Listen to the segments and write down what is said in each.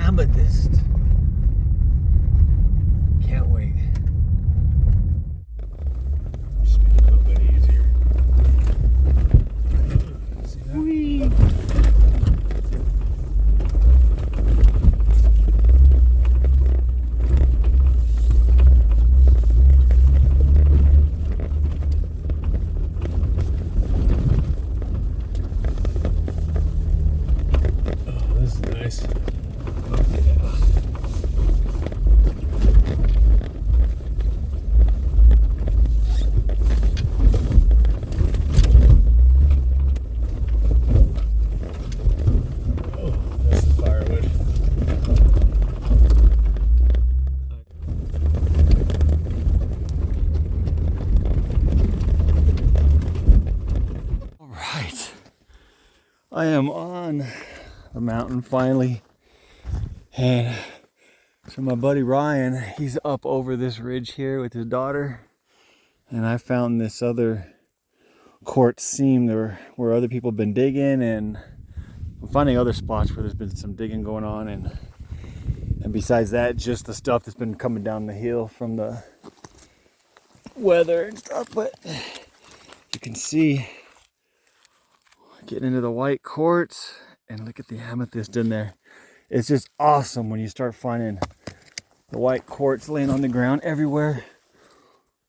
amethyst. Can't wait. Just make it a little bit easier. See that? Whee! I am on the mountain finally, and so my buddy Ryan, he's up over this ridge here with his daughter, and I found this other quartz seam there where other people have been digging, and I'm finding other spots where there's been some digging going on, and besides that, just the stuff that's been coming down the hill from the weather and stuff. But you can see getting into the white quartz, and look at the amethyst in there. It's just awesome when you start finding the white quartz laying on the ground everywhere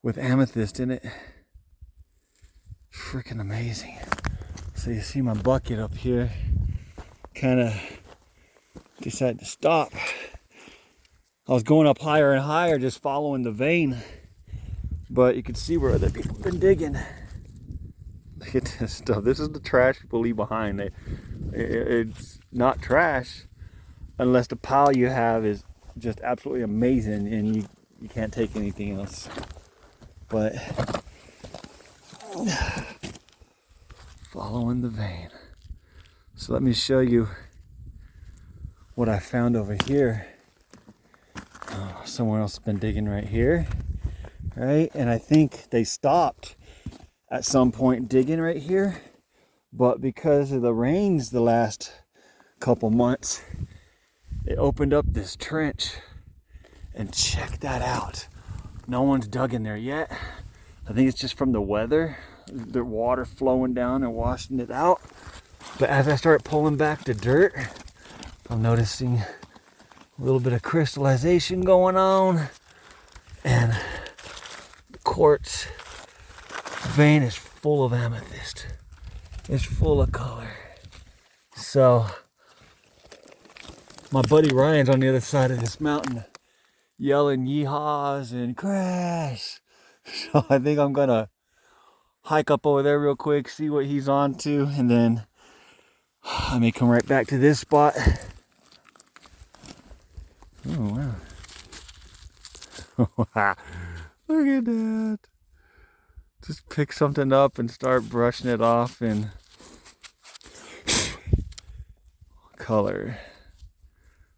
with amethyst in it. Freaking amazing. So you see my bucket up here kind of decided to stop. I was going up higher and higher just following the vein, but you can see where other people have been digging. Look at this stuff. This is the trash people leave behind. It's not trash unless the pile you have is just absolutely amazing and you can't take anything else. But following the vein. So let me show you what I found over here. Oh, someone else has been digging right here, right? And I think they stopped at some point digging right here, but because of the rains the last couple months, it opened up this trench. And check that out. No one's dug in there yet. I think it's just from the weather, the water flowing down and washing it out. But as I start pulling back the dirt, I'm noticing a little bit of crystallization going on, and the quartz vein is full of amethyst. It's full of color. So my buddy Ryan's on the other side of this mountain yelling yeehaws and crash. So I think I'm gonna hike up over there real quick, see what he's on to, and then I may come right back to this spot. Oh wow. Look at that. Just pick something up and start brushing it off in color.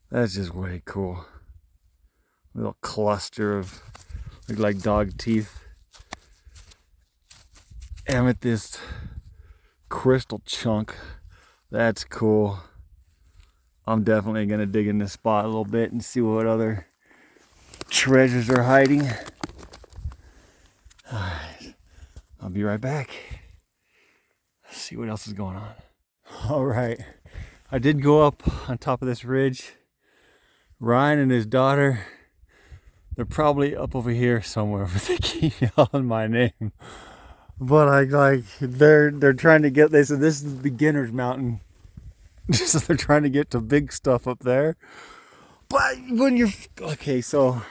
That's just way cool. A little cluster of look like dog teeth. Amethyst crystal chunk. That's cool. I'm definitely gonna dig in this spot a little bit and see what other treasures are hiding. Alright, I'll be right back. Let's see what else is going on. Alright, I did go up on top of this ridge. Ryan and his daughter, they're probably up over here somewhere, but they keep yelling my name. But they're trying to get, they said this is the beginner's mountain. So they're trying to get to big stuff up there. But when you're, okay, so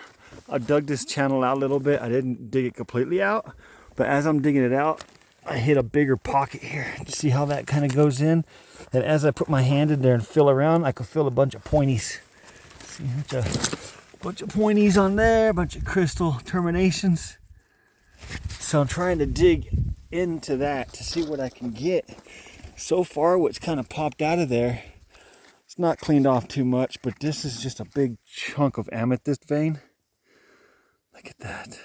I dug this channel out a little bit. I didn't dig it completely out, but as I'm digging it out, I hit a bigger pocket here. To see how that kind of goes in. And as I put my hand in there and feel around, I could feel a bunch of pointies. See, a bunch of pointies on there, a bunch of crystal terminations. So I'm trying to dig into that to see what I can get. So far, what's kind of popped out of there, it's not cleaned off too much, but this is just a big chunk of amethyst vein. Look at that.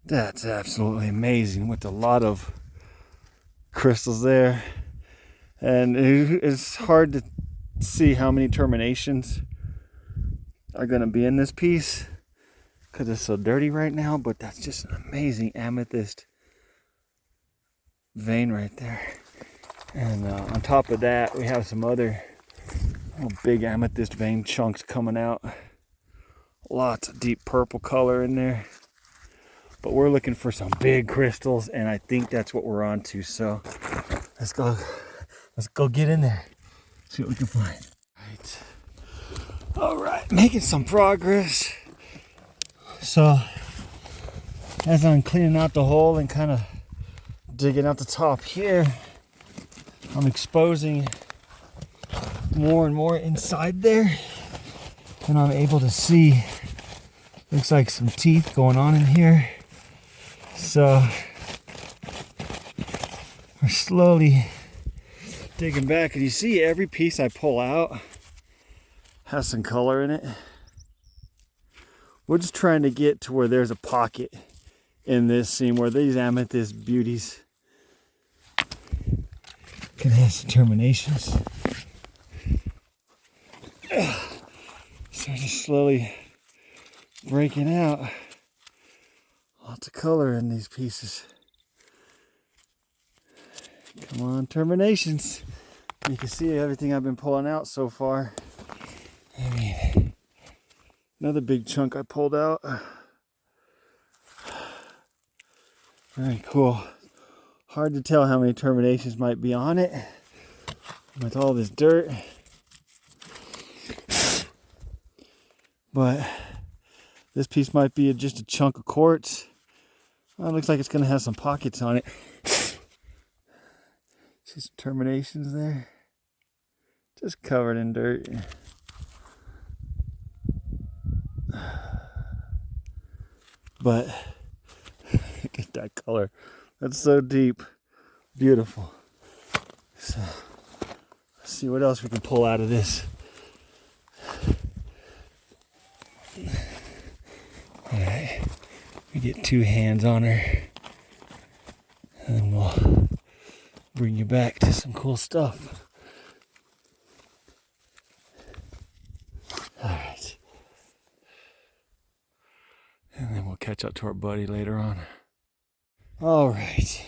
That's absolutely amazing with a lot of crystals there. And it's hard to see how many terminations are going to be in this piece because it's so dirty right now, but that's just an amazing amethyst vein right there. And on top of that, we have some other big amethyst vein chunks coming out. Lots of deep purple color in there. But we're looking for some big crystals, and I think that's what we're on to. So let's go get in there. See what we can find. All right, making some progress. So as I'm cleaning out the hole and kind of digging out the top here, I'm exposing more and more inside there, and I'm able to see, looks like some teeth going on in here. So we're slowly digging back, and you see every piece I pull out has some color in it. We're just trying to get to where there's a pocket in this seam where these amethyst beauties can have some terminations. So just slowly breaking out. Lots of color in these pieces. Come on, terminations. You can see everything I've been pulling out so far. I mean, another big chunk I pulled out. Very cool. Hard to tell how many terminations might be on it with all this dirt. But this piece might be just a chunk of quartz. Well, it looks like it's going to have some pockets on it. See some terminations there? Just covered in dirt. But look at that color. That's so deep. Beautiful. So let's see what else we can pull out of this. Alright. We get two hands on her. And then we'll bring you back to some cool stuff. Alright. And then we'll catch up to our buddy later on. Alright.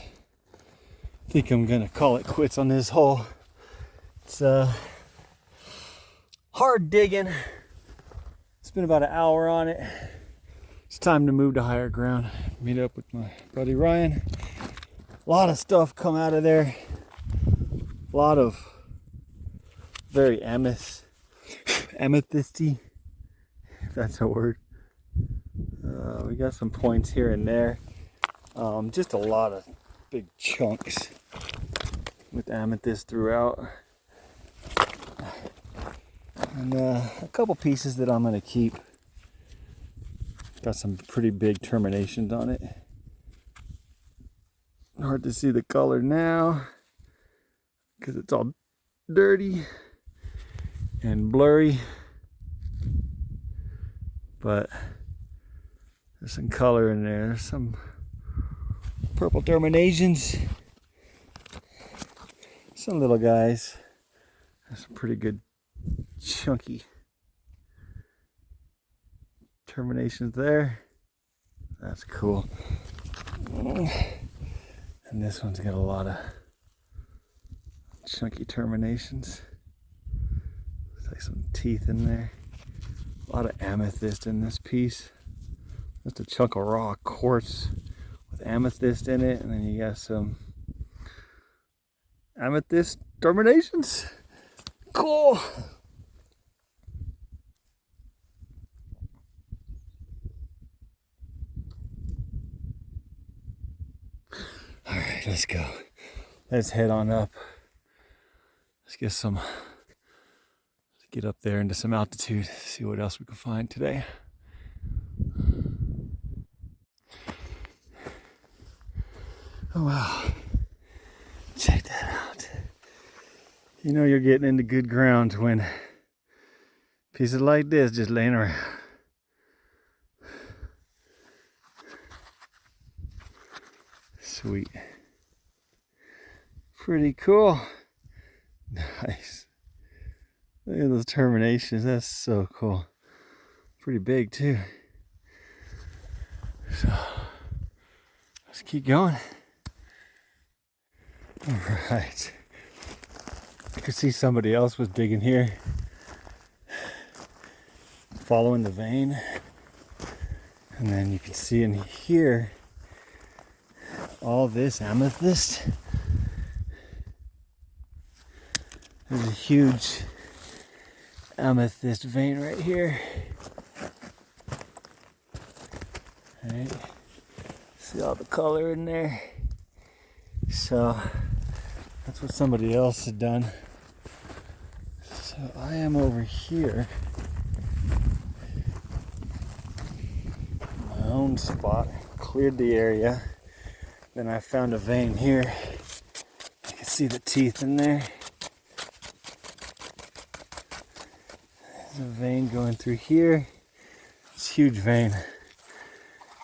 I think I'm gonna call it quits on this hole. It's hard digging. Spent about an hour on it. It's time to move to higher ground. Meet up with my buddy Ryan. A lot of stuff come out of there. A lot of very amethysty, if that's a word. We got some points here and there. Just a lot of big chunks with amethyst throughout. And a couple pieces that I'm going to keep. Got some pretty big terminations on it. Hard to see the color now because it's all dirty and blurry. But there's some color in there. There's some purple terminations. Some little guys. There's some pretty good chunky terminations there. That's cool. And this one's got a lot of chunky terminations. Looks like some teeth in there. A lot of amethyst in this piece. Just a chunk of raw quartz with amethyst in it, and then you got some amethyst terminations. Cool. All right, let's go. Let's head on up. Let's get up there into some altitude, see what else we can find today. Oh wow, check that out. You know you're getting into good ground when pieces like this just laying around. Sweet. Pretty cool. Nice. Look at those terminations. That's so cool. Pretty big too. So let's keep going. All right. I could see somebody else was digging here, following the vein. And then you can see in here all this amethyst. There's a huge amethyst vein right here. Right. See all the color in there. So that's what somebody else had done. So I am over here. My own spot. Cleared the area. Then I found a vein here. You can see the teeth in there. There's a vein going through here. It's a huge vein.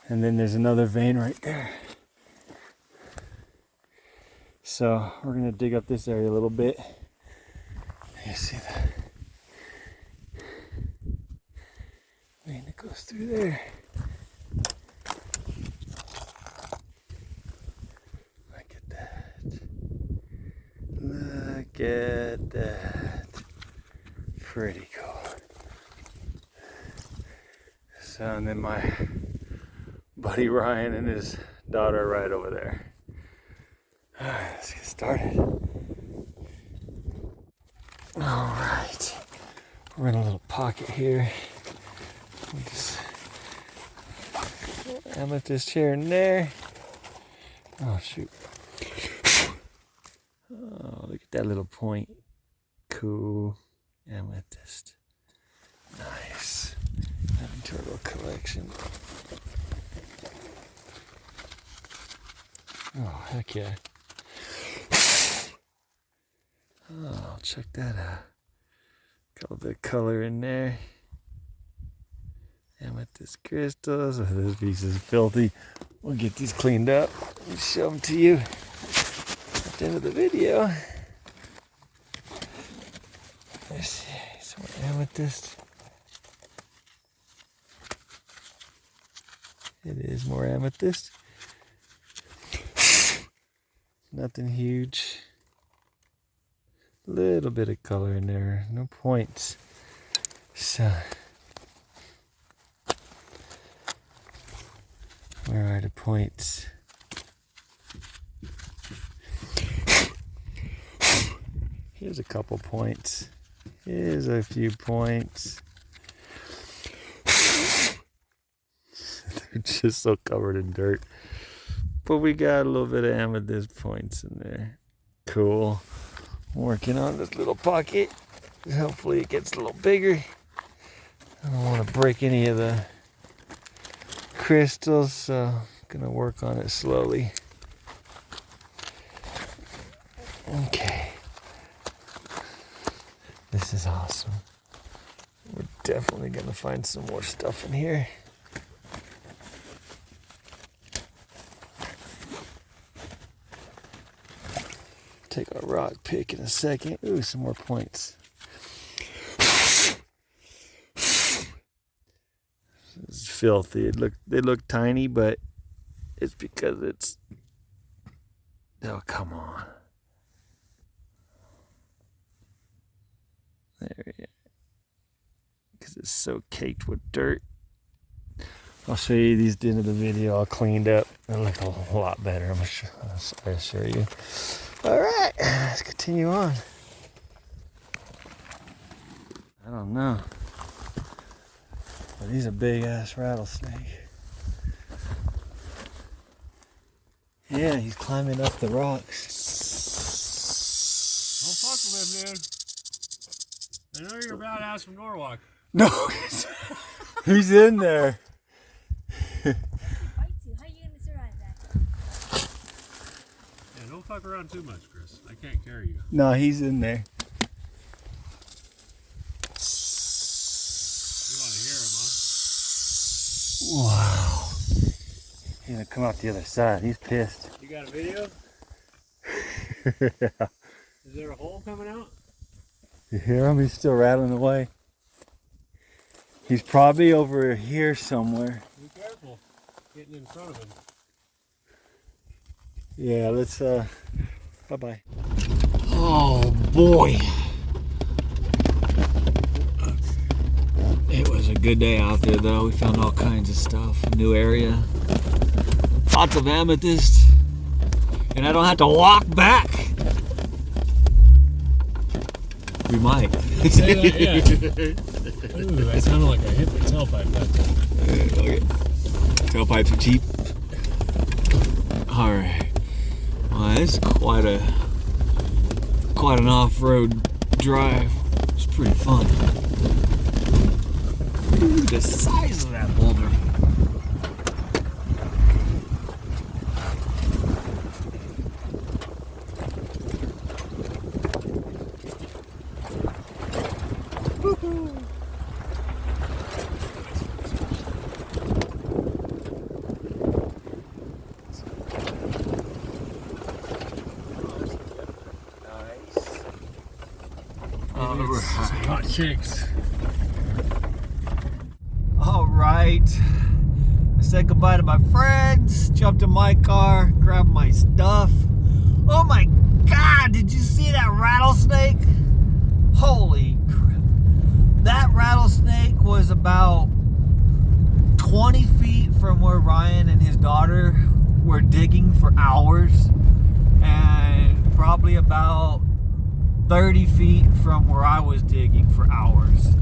And then there's another vein right there. So we're gonna dig up this area a little bit. You see that vein that goes through there. Look at that. Look at that. Pretty cool. So, and then my buddy Ryan and his daughter right over there. Alright, let's get started. Alright. We're in a little pocket here. Just amethyst here and there. Oh shoot. Oh, look at that little point. Cool. Amethyst. Nice. Adding to our little collection. Oh, heck yeah. Oh, check that out. Got a bit of color in there. Amethyst crystals. Oh, this piece is filthy. We'll get these cleaned up and show them to you at the end of the video. Let's see, some more amethyst. It is more amethyst. Nothing huge. Little bit of color in there. No points. So, where are the points? Here's a couple points. Here's a few points. They're just so covered in dirt. But we got a little bit of amethyst points in there. Cool. Working on this little pocket. Hopefully it gets a little bigger. I don't want to break any of the crystals, so I'm going to work on it slowly. Okay. This is awesome. We're definitely going to find some more stuff in here. Take our rock pick in a second. Ooh, some more points. This is filthy. They look tiny, but it's because it's... Oh, come on. There we go. Because it's so caked with dirt. I'll show you these at the end of the video all cleaned up. They look a lot better, I assure you. Alright, let's continue on. I don't know. But he's a big ass rattlesnake. Yeah, he's climbing up the rocks. Don't fuck with him, dude. I know you're a badass from Norwalk. No, he's in there. How are you gonna survive that? Yeah, don't fuck around too much, Chris. I can't carry you. No, he's in there. You want to hear him, huh? Wow. He's gonna come out the other side. He's pissed. You got a video? Yeah. Is there a hole coming out? You hear him? He's still rattling away. He's probably over here somewhere. Be careful getting in front of him. Yeah, let's bye-bye. Oh boy. It was a good day out there though. We found all kinds of stuff. New area. Lots of amethyst. And I don't have to walk back. We might. Say that, yeah. Ooh, that sounded like I hit the tailpipe. Okay. Tailpipes are cheap. Alright. Well, it's quite an off-road drive. It's pretty fun. Look at the size of that boulder. Hot chicks. All right. I said goodbye to my friends, jumped in my car, grabbed my stuff. Oh my God, did you see that rattlesnake? Holy crap. That rattlesnake was about 20 feet from where Ryan and his daughter were digging for hours, and probably about 30 feet from where I was digging for hours.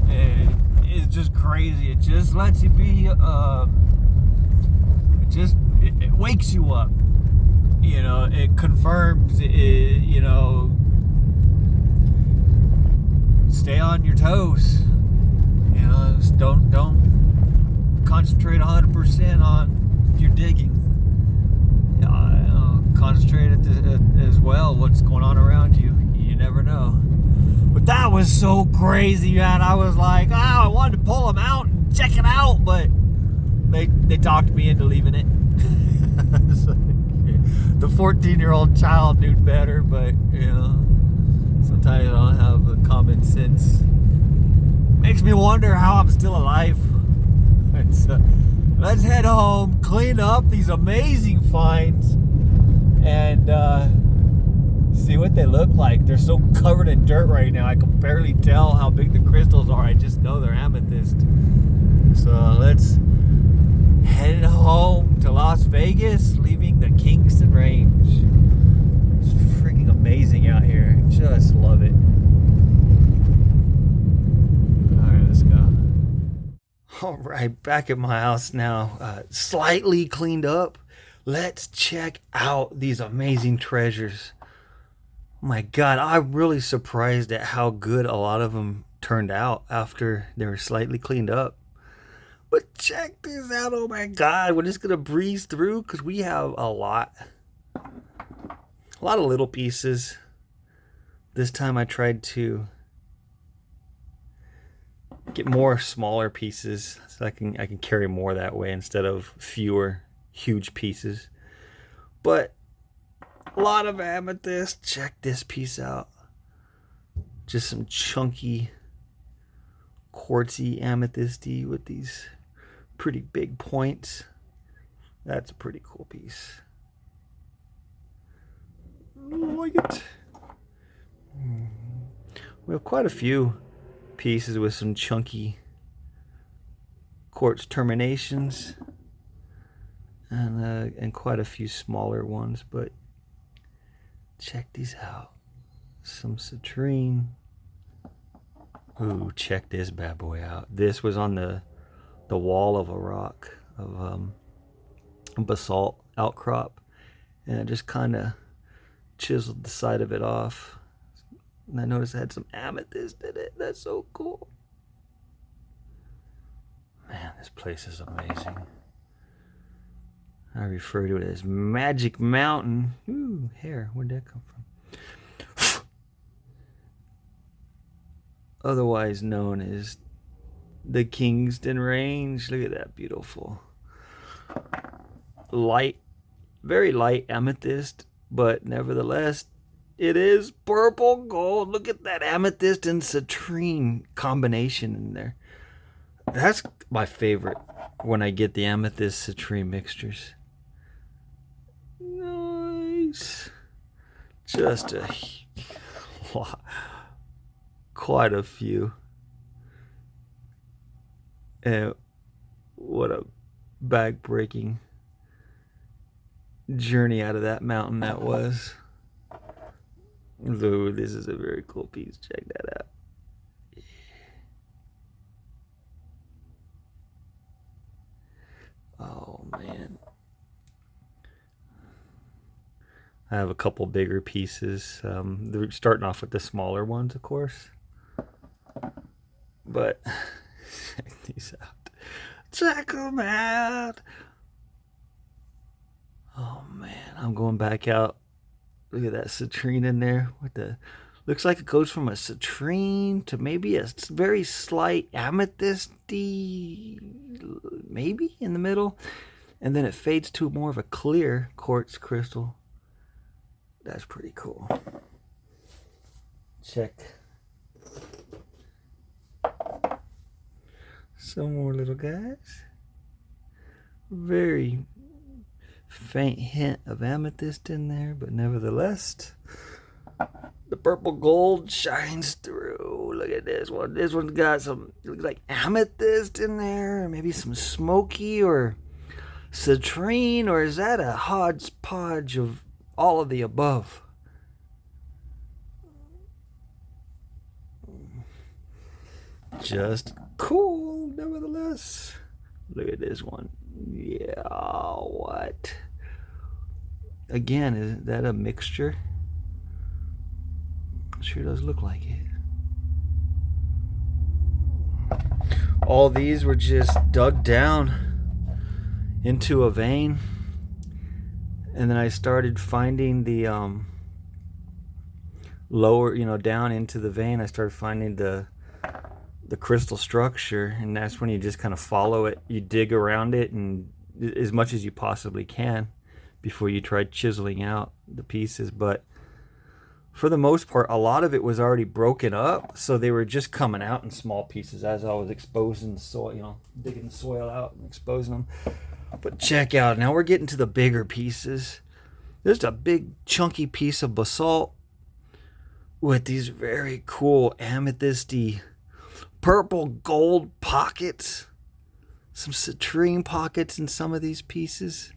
And it's just crazy. It just lets you be, it wakes you up. You know, it confirms, you know, stay on your toes. You know, just don't concentrate 100% on your digging. Concentrate as well what's going on around you. You never know. But that was so crazy, man. I was like, I wanted to pull them out and check it out, but they talked me into leaving it. So, the 14-year-old child knew better, but you know, sometimes I don't have the common sense. Makes me wonder how I'm still alive. Let's head home, clean up these amazing finds, and see what they look like. They're so covered in dirt right now, I can barely tell how big the crystals are. I just know they're amethyst. So let's head home to Las Vegas, leaving the Kingston Range. It's freaking amazing out here. Just love it. Alright, let's go. Alright, back at my house now. Slightly cleaned up. Let's check out these amazing treasures. Oh my God, I'm really surprised at how good a lot of them turned out after they were slightly cleaned up. But check this out. Oh my God, we're just gonna breeze through because we have a lot of little pieces. This time I tried to get more smaller pieces so I can carry more that way instead of fewer huge pieces. But a lot of amethyst. Check this piece out. Just some chunky quartzy amethysty with these pretty big points. That's a pretty cool piece. I like it. We have quite a few pieces with some chunky quartz terminations, and quite a few smaller ones, but check these out. Some citrine. Ooh, check this bad boy out. This was on the wall of a rock of basalt outcrop, and I just kind of chiseled the side of it off. And I noticed it had some amethyst in it. That's so cool. Man, this place is amazing. I refer to it as Magic Mountain. Ooh, hair. Where'd that come from? Otherwise known as the Kingston Range. Look at that beautiful light, very light amethyst, but nevertheless It is purple gold. Look at that amethyst and citrine combination in there. That's my favorite when I get the amethyst citrine mixtures. Nice. Just a lot, quite a few. And what a back-breaking journey out of that mountain that was. Ooh, this is a very cool piece. Check that out. Oh man, I have a couple bigger pieces. They're starting off with the smaller ones, of course, but check these out. Check them out. Oh man, I'm going back out. Look at that citrine in there with the, looks like it goes from a citrine to maybe a very slight amethysty, maybe in the middle, and then it fades to more of a clear quartz crystal. That's pretty cool. Check. Some more little guys. Very faint hint of amethyst in there, but nevertheless, the purple gold shines through. Look at this one. This one's got some, looks like amethyst in there, maybe some smoky or citrine, or is that a hodgepodge of all of the above? Just cool, nevertheless. Look at this one. Yeah, what? Again, is that a mixture? Sure does look like it. All these were just dug down into a vein, and then I started finding the lower, down into the vein. I started finding the crystal structure, and that's when you just kind of follow it. You dig around it and as much as you possibly can before you try chiseling out the pieces. But for the most part, a lot of it was already broken up, so they were just coming out in small pieces as I was exposing the soil, digging the soil out and exposing them. But check out, now we're getting to the bigger pieces. There's a big chunky piece of basalt with these very cool amethysty purple gold pockets, some citrine pockets in some of these pieces.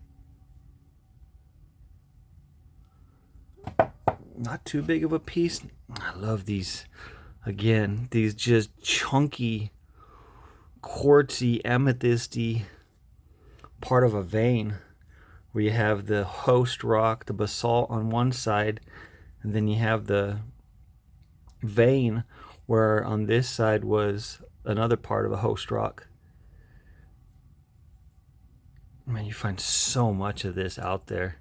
Not too big of a piece. I love these. Again, these just chunky, quartzy, amethysty part of a vein where you have the host rock, the basalt on one side, and then you have the vein where on this side was another part of a host rock. Man, you find so much of this out there.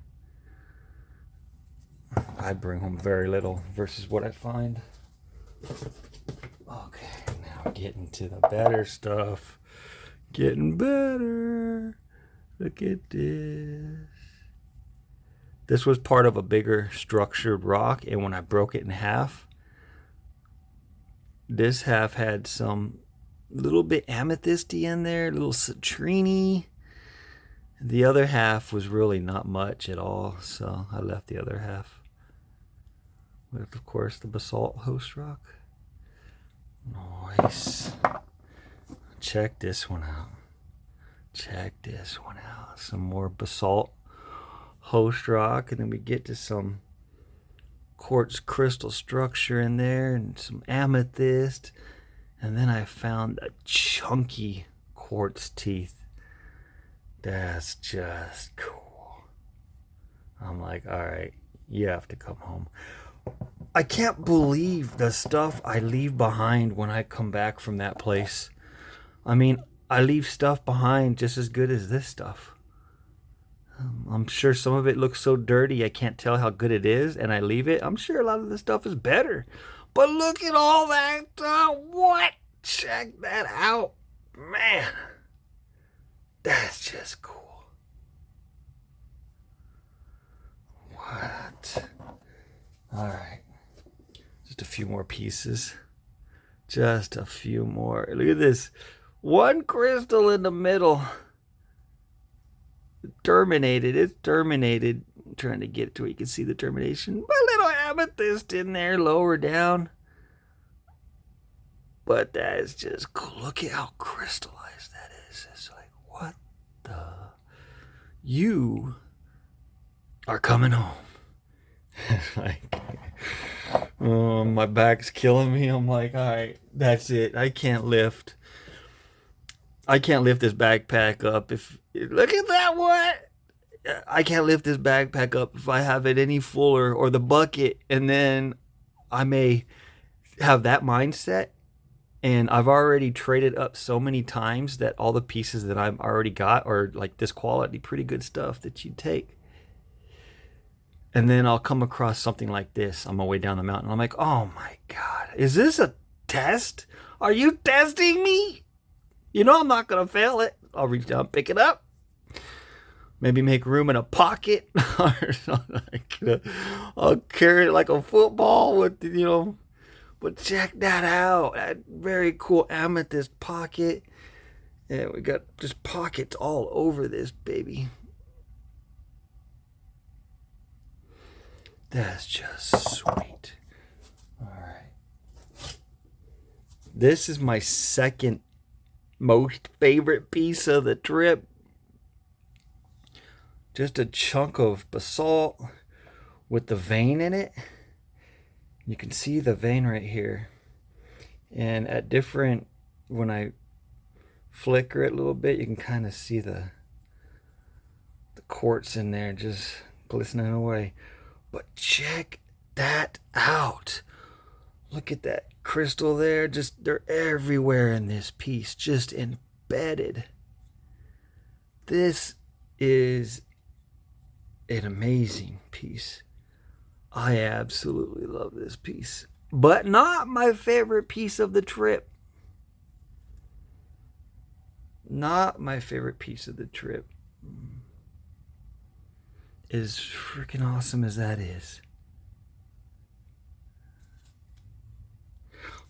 I bring home very little versus what I find. Okay, now getting to the better stuff. Getting better. Look at this. This was part of a bigger structured rock, and when I broke it in half, this half had some little bit amethysty in there, a little citrine. The other half was really not much at all, so I left the other half with, of course, the basalt host rock. Nice. Check this one out. Check this one out. Some more basalt host rock, and then we get to some quartz crystal structure in there and some amethyst, and then I found a chunky quartz teeth. That's just cool. I'm like, all right, you have to come home. I can't believe the stuff I leave behind when I come back from that place. I mean, I leave stuff behind just as good as this stuff. I'm sure some of it looks so dirty I can't tell how good it is, and I leave it. I'm sure a lot of the stuff is better. But look at all that stuff. What? Check that out. Man, that's just cool. What? All right. Just a few more pieces. Just a few more. Look at this. One crystal in the middle. Terminated. It's terminated. I'm trying to get it to where you can see the termination. A little amethyst in there lower down. But that is just cool. Look at how crystallized that is. It's like, what the? You are coming home. Like, my back's killing me. I'm like, all right, that's it. I can't lift this backpack up. If look at that, what? I can't lift this backpack up if I have it any fuller, or the bucket, and then I may have that mindset. And I've already traded up so many times that all the pieces that I've already got are like this quality, pretty good stuff that you take. And then I'll come across something like this on my way down the mountain. I'm like, oh my God, is this a test? Are you testing me? You know I'm not going to fail it. I'll reach down, pick it up. Maybe make room in a pocket or something like that. I'll carry it like a football with, you know. But check that out. That very cool amethyst pocket. Yeah, we got just pockets all over this baby. That's just sweet. All right. This is my second most favorite piece of the trip. Just a chunk of basalt with the vein in it. You can see the vein right here. And at different, when I flicker it a little bit, you can kind of see the quartz in there just glistening away. But check that out. Look at that crystal there. Just, they're everywhere in this piece, just embedded. This is an amazing piece. I absolutely love this piece. But not my favorite piece of the trip. Not my favorite piece of the trip. As freaking awesome as that is.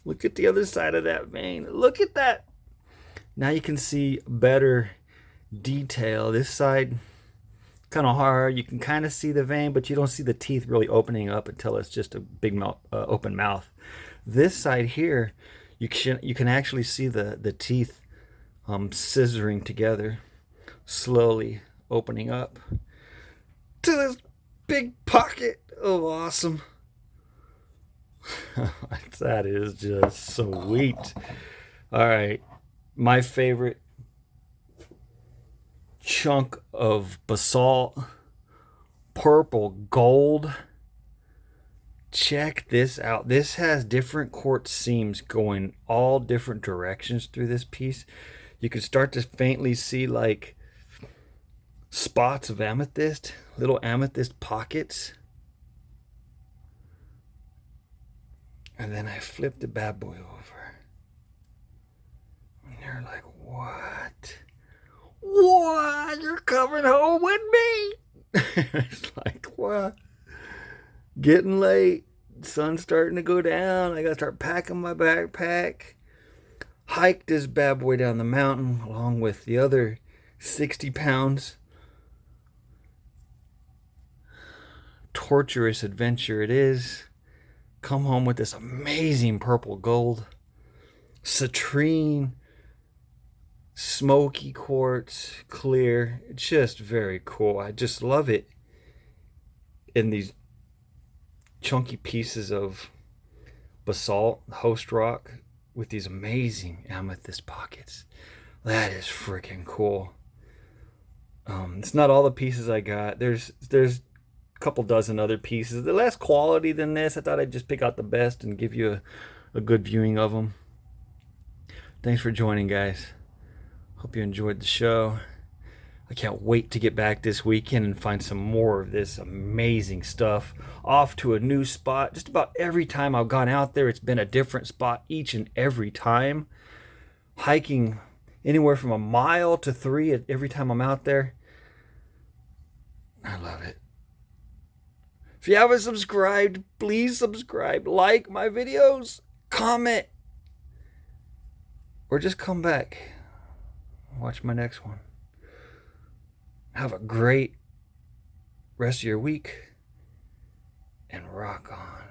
Look at the other side of that vein. Look at that. Now you can see better detail. This side, kind of hard. You can kind of see the vein, but you don't see the teeth really opening up until it's just a big mouth, open mouth. This side here, you can actually see the teeth scissoring together, slowly opening up to this big pocket of awesome. That is just sweet. All right, my favorite chunk of basalt, purple gold. Check this out. This has different quartz seams going all different directions through this piece. You can start to faintly see like spots of amethyst, little amethyst pockets. And then I flip the bad boy over. And they're like, what? What? You're coming home with me? It's like, what? Getting late. Sun's starting to go down. I gotta start packing my backpack. Hike this bad boy down the mountain along with the other 60 pounds. Torturous adventure it is. Come home with this amazing purple gold. Citrine. Smoky quartz. Clear. It's just very cool. I just love it. In these chunky pieces of basalt, host rock, with these amazing amethyst pockets. That is freaking cool. It's not all the pieces I got. There's a couple dozen other pieces. They're less quality than this. I thought I'd just pick out the best and give you a good viewing of them. Thanks for joining, guys. Hope you enjoyed the show. I can't wait to get back this weekend and find some more of this amazing stuff. Off to a new spot. Just about every time I've gone out there, it's been a different spot each and every time. Hiking anywhere from 1 mile to 3 every time I'm out there. I love it. If you haven't subscribed, please subscribe, like my videos, comment, or just come back. Watch my next one. Have a great rest of your week and rock on.